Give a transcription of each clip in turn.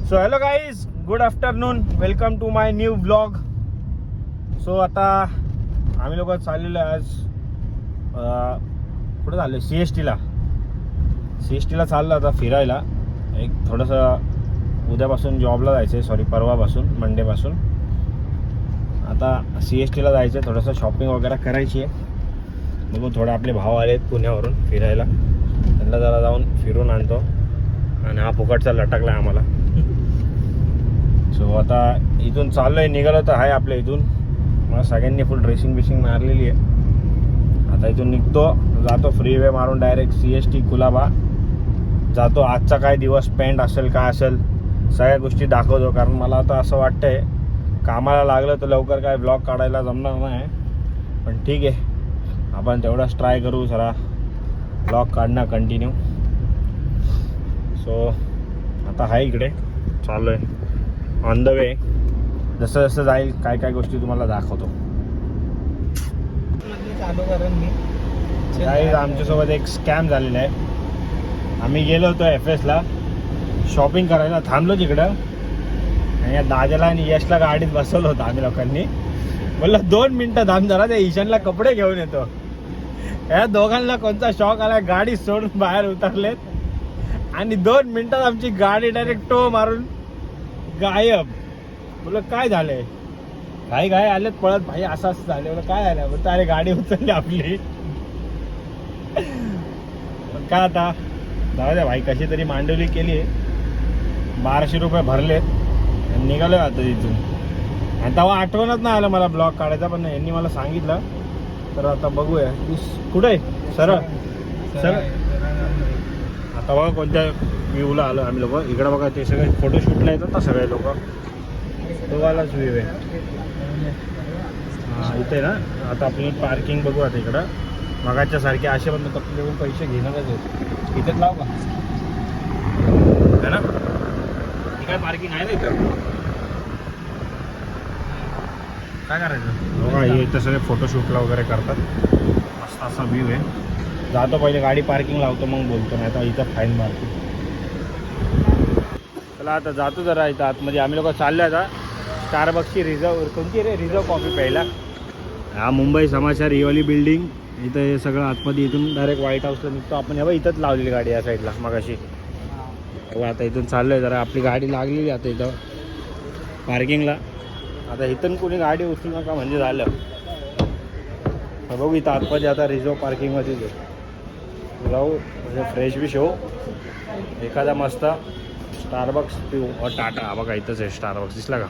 So hello guys, good afternoon, welcome to my new blog. So आता आम्ही लोक चाललेलो आहे आज कुठं चाललो सी एस टीला चाललो आता फिरायला. एक थोडंसं उद्यापासून जॉबला जायचं आहे, सॉरी परवापासून, मंडेपासून. आता सी एस टीला जायचं आहे, थोडंसं शॉपिंग वगैरे करायची आहे. बघू, थोडे आपले भाव आले आहेत पुण्यावरून फिरायला, त्यांना जरा जाऊन फिरून आणतो. आणि हा फुकटचा लटकला आहे आम्हाला. सो आता इथून चाललो आहे, निघालो तर आहे आपल्या इथून. मला सगळ्यांनी फुल ड्रेसिंग बिशिंग मारलेली आहे. आता इथून निघतो, जातो फ्रीवे मारून direct C S T Colaba जातो. आजचा काय दिवस स्पेंड असेल, काय असेल, सगळ्या गोष्टी दाखवतो. कारण मला आता असं वाटतंय कामाला लागलं तर लवकर काय ब्लॉग काढायला जमणार नाही, पण ठीक आहे, आपण तेवढाच ट्राय करू जरा ब्लॉग काढणं कंटिन्यू. सो आता आहे इकडे, चाललो आहे ऑन द वे. जसं जसं जाईल काय काय गोष्टी तुम्हाला दाखवतो. काही आमच्यासोबत एक स्कॅम झालेला आहे. आम्ही गेलो होतो FSला शॉपिंग करायला, थांबलो तिकडं, आणि या दादाला आणि यशला गाडीत बसवलं होतं आम्ही लोकांनी. बोललं 2 मिनटं थांब जरा, त्या ईशानला कपडे घेऊन येतो. या दोघांना कोणता शॉक आला, गाडी सोडून बाहेर उतरलेत आणि 2 मिनिटात आमची गाडी डायरेक्ट टो मारून गायब. बोललं काय झालंय, काही काय आलेत पळत, भाई असं असं झालं. बोललं काय झालं, बोलतो अरे गाडी उचलली आपली. पण काय आता जाऊ द्या भाई, कशी तरी मांडवली केली. 1200 रुपये भरलेत आणि निघालो आता तिथून. आणि तेव्हा आठवणच नाही आलं मला ब्लॉग काढायचा, पण यांनी मला सांगितलं. तर आता बघूया कुठं आहे सरळ सरळ. आता बघा कोणत्या व्ह्यूला आलो आम्ही लोक. इकडं बघा, ते सगळे फोटोशूटला येतात ना सगळे लोक, दोघालाच व्ह्यू आहे. हां इथे ना. आता आपली पार्किंग बघू आता इकडं. मगाच्या सारखे असे पण आपल्याकडून पैसे घेणारच आहेत. इथेच लाव का है ना, ही काय पार्किंग आहे ना इथं. काय करायचं बघा, हे इथं सगळे फोटोशूटला वगैरे करतात. मस्त असा व्ह्यू आहे. जातो पहिले गाडी पार्किंग लावतो, मग बोलतो, नाही तर इथं फाईन मारतो. चला आता जातो जरा इथं आतमध्ये. आम्ही लोक चाललो आता स्टारबक्सची कोणती रे रिझर्व कॉफी प्यायला. हा मुंबई समाचार रिवाली बिल्डिंग इथं. हे सगळं आतमध्ये, इथून डायरेक्ट व्हाईट हाऊसला निघतो आपण. हे इथंच लावलेली गाडी या साईडला मगाशी. आता इथून चाललो आहे जरा, आपली गाडी लागलेली आता इथं पार्किंगला. आता इथून कोणी गाडी उचलू नका म्हणजे झालं. बघू इथं आतमध्ये आता रिझर्व पार्किंगमध्ये जाऊ, म्हणजे फ्रेश बी होऊ, एखादा मस्त स्टारबक्स पिऊ. टाटा बघा इथंच आहे स्टारबक्स, दिसला का.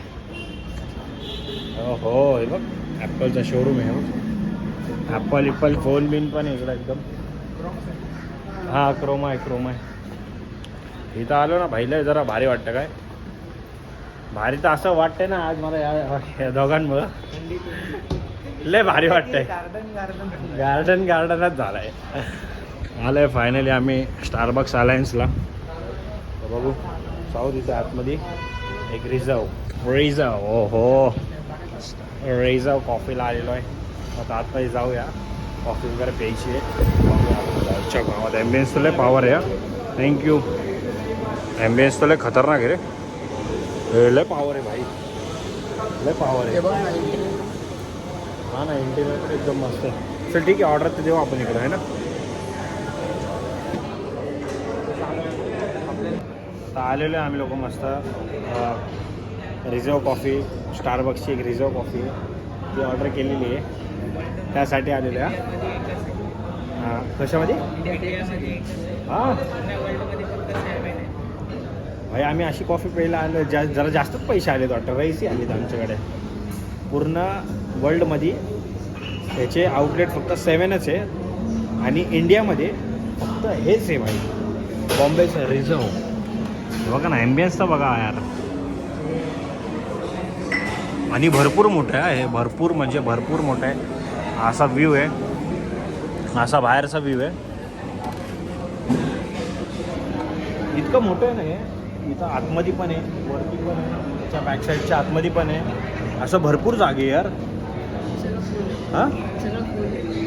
हो हे बघ ॲपलचा शोरूम आहे. बघ ॲपल फोन बिन पण इकडं एकदम. हां क्रोमा आहे. इथं आलो ना भाईला जरा भारी वाटतं. काय भारी तर असं वाटतंय ना आज मला या दोघांमुळं लय भारी वाटतंय. गार्डनच झालंय. आलंय फायनली आम्ही स्टारबक्स अलायन्सला. बघू जाऊ तिथे आतमध्ये. एक रिझर्व ओहो रिझर्व कॉफीला आलेलो आहे. आता आतमध्ये जाऊया, कॉफी वगैरे प्यायची आहे. अच्छा गावात ॲम्बियन्स तर लय पॉवर आहे. थँक्यू. ॲम्बियन्स तर लय खतरनाक आहे रे, लय पॉवर आहे भाई, लय पॉवर आहे. हां ना, इंटिरियर पण एकदम मस्त आहे. चल ठीक आहे, ऑर्डर तर देऊ आपण इकडं, आहे ना. आता आलेलो आहे आम्ही लोक मस्त. रिझर्व कॉफी, स्टारबक्सची एक रिझर्व कॉफी ती ऑर्डर केलेली आहे, त्यासाठी आलेलो आहे. हां कशामध्ये. हां भाई आम्ही अशी कॉफी प्यायला आलो, जरा जास्तच पैसे आलेत वाटतं, रईसी आलेत आमच्याकडे. पूर्ण वर्ल्डमध्ये याचे आउटलेट फक्त 7च आहे, आणि इंडियामध्ये फक्त हेच आहे भाई, बॉम्बेचं रिझर्व. बघा ना ॲम्बियन्स तर बघा यार, आणि भरपूर मोठं आहे हे, भरपूर म्हणजे भरपूर मोठं आहे. असा व्ह्यू आहे, असा बाहेरचा व्ह्यू आहे. इतकं मोठं आहे ना हे. इथं आतमध्ये पण आहे, वरती पण आहे, त्याच्या बॅकसाईडच्या आतमध्ये पण आहे. असं भरपूर जागे यार. हां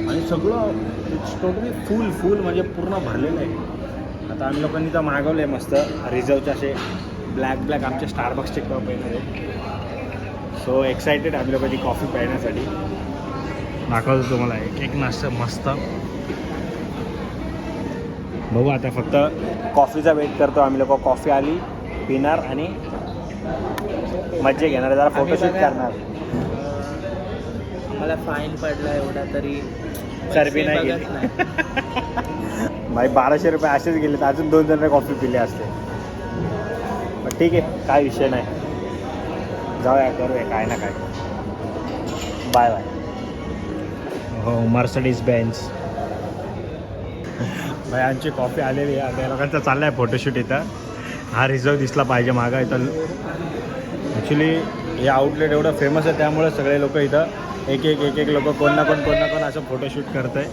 आणि सगळं टोटली फुल म्हणजे पूर्ण भरलेलं आहे. आता आम्ही लोकांनी तर मागवलं आहे मस्त रिझर्वचे असे ब्लॅक आमच्या स्टारबक्सचे कप येणार आहे. सो एक्सायटेड आम्ही लोक ती कॉफी प्यायण्यासाठी. दाखवतो तुम्हाला एक नाश्ता मस्त. बघू आता फक्त कॉफीचा वेट करतो आम्ही लोक. कॉफी आली पिणार आणि मज्जा घेणार, जरा फोटोशूट करणार. मला फाईन पडला एवढा तरी चरबी नाही गेली भाई. 1200 रुपये असेच गेले तर अजून 2 जण कॉफी पिले असते. पण ठीक आहे, काय विषय नाही. जाऊया करूया काय ना काय. Bye bye. हो मर्सिडीज बेंझ भाई आमची कॉफी आलेली आहे. आता या लोकांचा चालला आहे फोटोशूट. इथं हा रिझर्व दिसला पाहिजे मागं. इथं ॲक्च्युली हे आउटलेट एवढं फेमस आहे त्यामुळे सगळे लोक इथं एक एक लोक कोण ना कोण असं फोटोशूट करत आहे.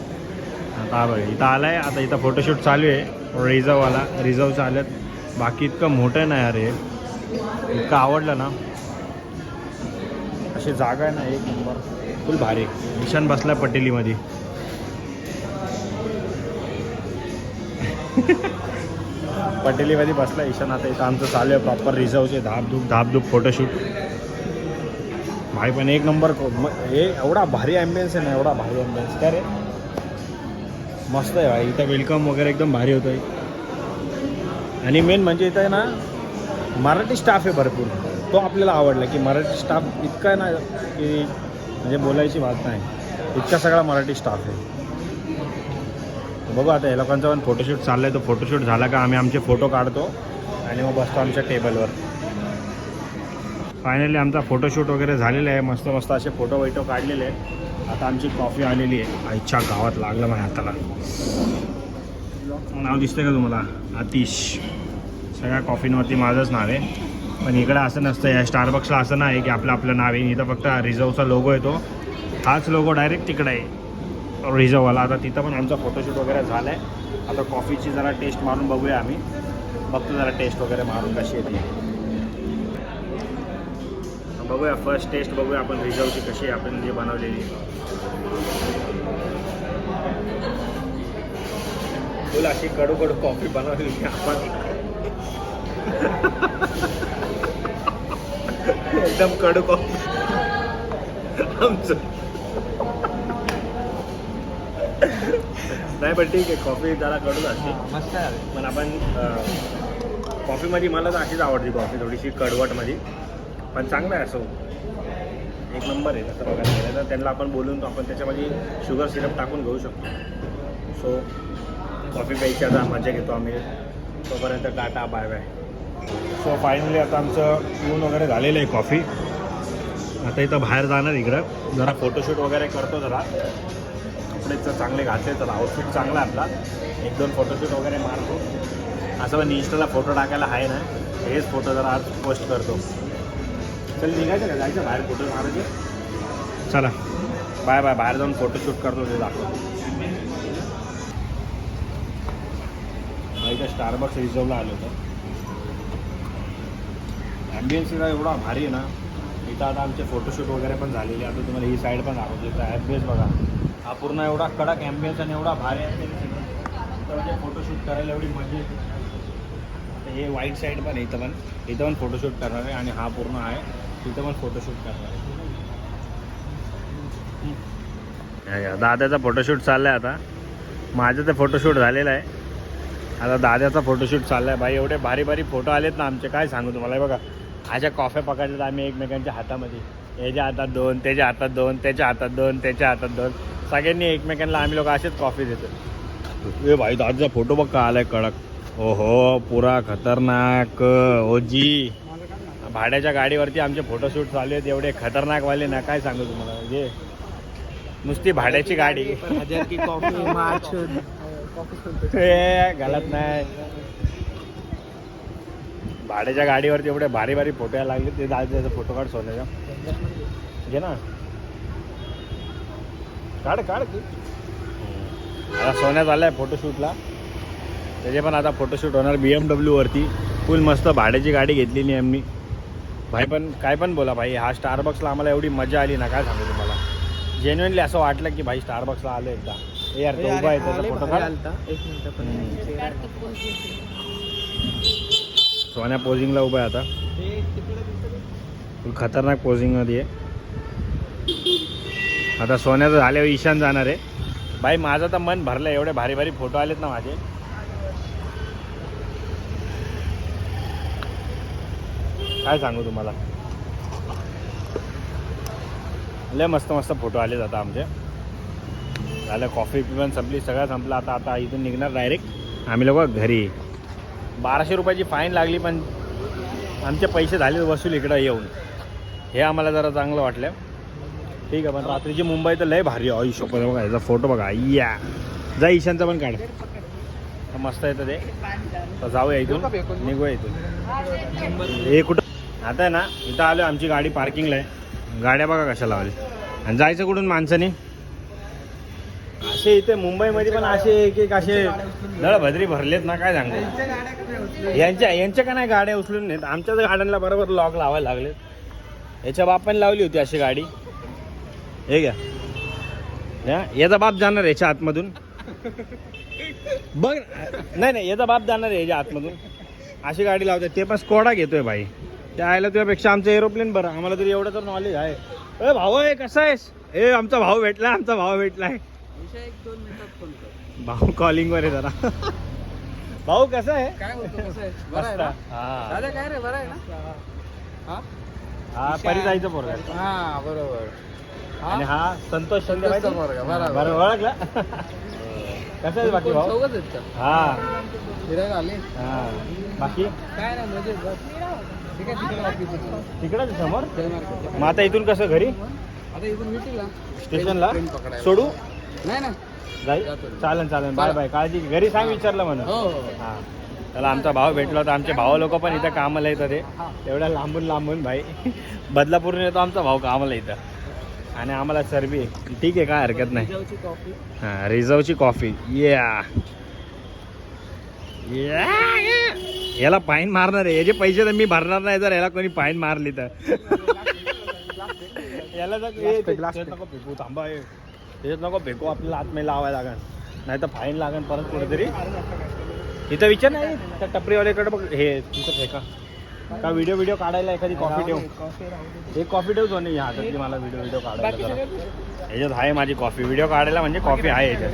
आता बघ इथं आलं आहे. आता इथं फोटोशूट चालू आहे. रिझर्वचं आलं. बाकी इतकं मोठं नाही अरे, इतकं आवडलं ना. अशी जागा आहे ना एक नंबर, फुल भारी. ईशान बसला पटेलीमध्ये. पटेलीमध्ये बसला ईशान. आता इथं आमचं चालू आहे प्रॉपर रिझर्वचे धापधूप फोटोशूट. भाई पण एक नंबर. हे एवढा भारी ॲम्बियन्स आहे ना, एवढा भारी ॲम्बियन्स. काय रे मस्त आहे भाई. इथं वेलकम वगैरे एकदम भारी होतं आहे. आणि मेन म्हणजे इथं आहे ना मराठी स्टाफ आहे भरपूर. तो आपल्याला आवडला की मराठी स्टाफ इतका आहे ना की म्हणजे बोलायची बात नाही. इतका सगळा मराठी स्टाफ आहे. बघू आता या लोकांचा पण फोटोशूट चाललं आहे. तो फोटोशूट झाला का आम्ही आमचे फोटो काढतो आणि मग बसतो आमच्या टेबलवर. फायनली आमचा फोटोशूट वगैरे झालेला आहे. मस्त असे फोटो काढलेले आहेत. आता आमची कॉफी आलेली आहे. आईच्या गावात लागलं माझ्या हाताला. नाव दिसतंय का तुम्हाला? आतिश. सगळ्या कॉफींवरती माझंच नाव आहे. पण इकडं असं नसतं. या स्टारबक्सला असं नाही की आपलं नाव आहे. इथं फक्त रिझर्वचा लोगो येतो. हाच लोगो डायरेक्ट तिकडे आहे रिझर्ववाला. आता तिथं पण आमचा फोटोशूट वगैरे झाला आहे. आता कॉफीची जरा टेस्ट मारून बघूया आम्ही. बघतो जरा टेस्ट वगैरे मारून कशी येते. बघूया फर्स्ट टेस्ट बघूया आपण रिझर्वची कशी आहे आपण जी बनवलेली. फुल अशी कडू कॉफी बनवलेली आपण. एकदम कडू कॉफी आमचं. नाही पण ठीक आहे, कॉफी जरा कडूच असते. मस्त आहे. पण आपण कॉफीमध्ये मला तर अशीच आवडते कॉफी, थोडीशी कडवटमध्ये. पण चांगलं आहे असं, एक नंबर आहे. असं बघायला गेलं तर त्यांना आपण बोलून आपण त्याच्यामध्ये शुगर सिरप टाकून घेऊ शकतो. सो कॉफी प्यायची आता मजा घेतो आम्ही. तोपर्यंत tata bye bye. So finally आता आमचं पिऊन वगैरे झालेलं आहे कॉफी. आता इथं बाहेर जाणार इकडं जरा फोटोशूट वगैरे करतो. जरा कपडेच चांगले घातले तर आउटफिट चांगला आहे आपला. 1-2 फोटोशूट वगैरे मारतो. असं पण इंस्टाला फोटो टाकायला आहे ना, हेच फोटो जरा आज पोस्ट करतो. चल निघायचं का, जायचं बाहेर फोटो मारायचे. चला बाय बाय. बाहेर जाऊन फोटोशूट करतो ते दाखवतो. इथं स्टारबक्स रिझर्वला आलो होतं. ॲम्बियन्स एवढा भारी आहे ना इथं. आता आमचे फोटोशूट वगैरे पण झालेले. आता तुम्हाला ही साईड पण दाखवतो. इथं ॲम्बियन्स बघा. हा पूर्ण एवढा कडक ॲम्बियन्स आणि एवढा भारी ॲम्बियन्स तर म्हणजे फोटोशूट करायला एवढी मजा येते. हे वाईट साईड पण आहे. इथं पण फोटोशूट करणार आहे. आणि हा पूर्ण आहे तिथं पण फोटोशूट करणार आहे. दादाचा फोटोशूट चालला आहे. आता माझं तर फोटोशूट झालेलं आहे. आता दादाचा फोटोशूट चालला आहे. भाई एवढे भारी भारी फोटो आलेत ना आमचे, काय सांगू तुम्हाला. बघा अशा कॉफ्या पकडल्यात आम्ही एकमेकांच्या हातामध्ये. याच्या हातात 2, त्याच्या हातात 2, त्याच्या हातात 2, त्याच्या हातात 2. सगळ्यांनी एकमेकांना आम्ही लोक असेच कॉफी देतो. ए भाई दादाचा फोटो बघ का आलाय कडक. ओहो पुरा खतरनाक. ओजी भाड्याच्या गाडीवरती आमचे फोटोशूट चालू आहेत. एवढे खतरनाकवाले ना, काय सांगू तुम्हाला. म्हणजे नुसती भाड्याची गाडी. 1000 की कॉफी मार्च गलत नाही. भाड्याच्या गाडीवरती एवढे भारी भारी फोटो यायला लागले. ते दादाचा फोटो काढ सोन्याचा. घे ना, काढ की. आता सोन्यात आलाय फोटोशूटला. त्याचे पण आता फोटोशूट होणार BMW वरती. फुल मस्त भाड्याची गाडी घेतलेली आहे आम्ही. भाई पण काय पण बोला भाई, हा स्टारबक्सला आम्हाला एवढी मजा आली ना, काय सांगू तुम्हाला. जेन्युइनली असं वाटलं की भाई स्टारबक्सला आलो एकदा. यार तो उभा आहे, त्याचा फोटो काढ. सोन्या पोझिंगला उभा आहे आता. फुल खतरनाक पोझिंगमध्ये आहे. आता सोन्याचं झाल्यावर ईशान जाणार आहे. भाई माझं तर मन भरलं, एवढे भारी भारी फोटो आलेत ना माझे. काय सांगू तुम्हाला, लय मस्त मस्त फोटो आलेत आता आमचे. झालं कॉफी पिऊन संपली, सगळं संपलं. आता इथून निघणार डायरेक्ट आम्ही लोक घरी. 1200 रुपयाची फाईन लागली, पण आमचे पैसे झाले वसूल इकडं येऊन. हे आम्हाला जरा चांगलं वाटलं. ठीक आहे, पण रात्रीची मुंबई तर लय भारी आहे. शोपत बघा, याचा फोटो बघा. या जा ईशानचा पण काढ, मस्त येतं ते. तर जाऊया इथून, निघूया इथून. हे कुठं आता आहे ना, इथं आलो आमची गाडी पार्किंगला आहे. गाड्या बघा कशा लावली. आणि जायचं कुठून माणसाने. असे इथे मुंबईमध्ये पण असे एक असे नळभद्री भरलेत ना, काय सांगतो. यांच्या का नाही गाड्या उचलून नेत, आमच्याच गाड्यांना बरोबर लॉक लावायला लागले. याच्या बापाने लावली होती अशी गाडी. हे घ्या, याचा बाप जाणार आहे याच्या आतमधून बघ. नाही याचा बाप जाणार आहे याच्या आतमधून. अशी गाडी लावते, ते पण स्कोडा घेतोय भाई. त्या आयला तुझ्यापेक्षा आमचं एरोप्लेन बरं. आम्हाला तरी एवढं तर नॉलेज आहे. ए भाऊ आहे, कसा आहेस. ए आमचा भाऊ भेटलाय, आमचा भाऊ भेटलाय. भाऊ कॉलिंगवर आहे जरा. भाऊ कसा आहे. काय होतं, कसं आहे, बरं आहे ना? दादा काय रे, बरं आहे ना? हा परिताईचा पोरगा. हा बरोबर. आणि हा संतोष शिंदे संतोषचा पोरगा, बरोबर. बरं ओळखला. कसं आहे बाकी भाऊ. चौघच आहेत का? हा फिरायला आले. हा बाकी काय नाही म्हणजे बस. ठीक आहे, तिकडे बाकी तिकडंच समोर. जय मार्केट. मग आता इथून कसं घरी आता इथून भेटील ना स्टेशनला ट्रेन पकडायला. सोडू. नाही ना. जाईल, चालेल. Bye bye. काळजी घे. घरी सांग विचारलं म्हणून. हो. हां त्याला आमचा भाव भेटला होता. आमचे भाऊ लोक पण इथं कामाला येतात. ते एवढ्या लांबून भाई बदलापूरून येतो आमचा भाऊ कामाला इथं. आणि आम्हाला सर्वी ठीक आहे, काय हरकत नाही. कॉफी. हां रिझर्वची कॉफी. याला फाईन मारणार आहे. याचे पैसे तर मी भरणार नाही जर याला कोणी फाईन मारली तर. याला जर नको फेकू, थांबा. त्याच्यात नको फेकू, आपल्याला आतमध्ये लावायला लागेल, नाही तर फाईन लागेल परत कुठेतरी. इथं विचार नाही त्या टपरीवाल्याकडे बघ. हे तिथं फेका का व्हिडिओ काढायला एखादी कॉफी ठेव. एक कॉफी ठेवतो नाही हातातली, मला व्हिडिओ काढायला जरा. याच्यात आहे माझी कॉफी. व्हिडिओ काढायला म्हणजे कॉफी आहे याच्यात.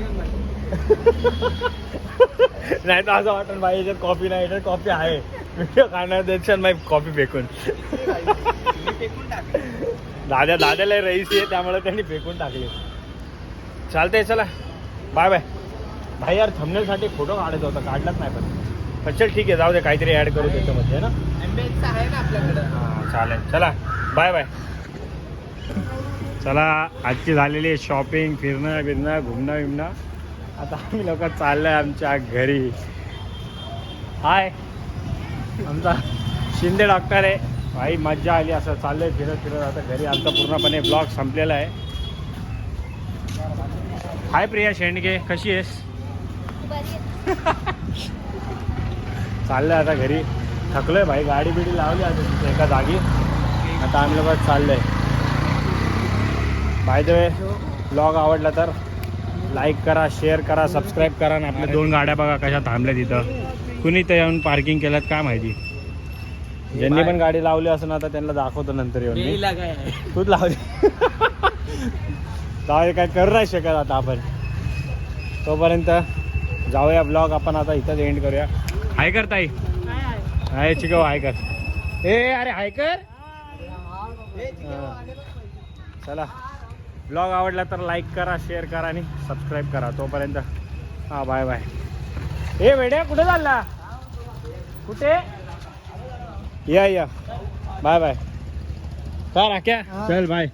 नाही तर असं वाटतं भाई याच्यात कॉफी नाही, याच्यात कॉफी आहे. व्हिडिओ काढणार देशात माझी कॉफी फेकून. दाद्याला रईस आहे त्यामुळे त्यांनी फेकून टाकली. चालतंय, चला बाय बाय. भाई यार थंबनेलसाठी फोटो काढायचा होता, काढलाच नाही पण चल ठीक आहे, जाऊ दे, काहीतरी ॲड करू त्याच्यामध्ये ना. आहे ना आपल्याकडे. हां चालेल, चला बाय बाय. चला आजची झालेली आहे शॉपिंग, फिरणं घुमणं. आता आम्ही लोक चाललोय आमच्या घरी. हाय आमचा शिंदे डॉक्टर आहे भाई. मज्जा आली, असं चाललंय फिरत आता घरी. आमचा पूर्णपणे ब्लॉग संपलेला आहे. हाय प्रिया शेंडगे, कशी आहेस. चाललंय आता घरी. थकलोय भाई, गाडी बिडी लावली आता तिथे एका जागी. आता आम्ही लोक चाललोय. बाय द वे ब्लॉग आवडला तर लाईक करा, शेअर करा, सबस्क्राईब करा. आणि आपल्या 2 गाड्या बघा कशा थांबल्या तिथं. कुणी तर येऊन पार्किंग केल्यात काय माहिती. ज्यांनी पण गाडी लावली असं ना, आता त्यांना दाखवतो नंतर येऊन. तूच लावली. जाऊ, काय करू नाही शकत आता आपण. तोपर्यंत जाऊया ब्लॉग आपण आता इथंच एंड करूया. हाय कर ताई. हाय चिकव, हाय कर. ए अरे हाय कर. चला ब्लॉग आवडला तर लाईक करा, शेअर करा आणि सबस्क्राईब करा. तोपर्यंत हां बाय बाय. ए वेड्या कुठे चालला, कुठे. या बाय बाय. का राख्या, चल बाय.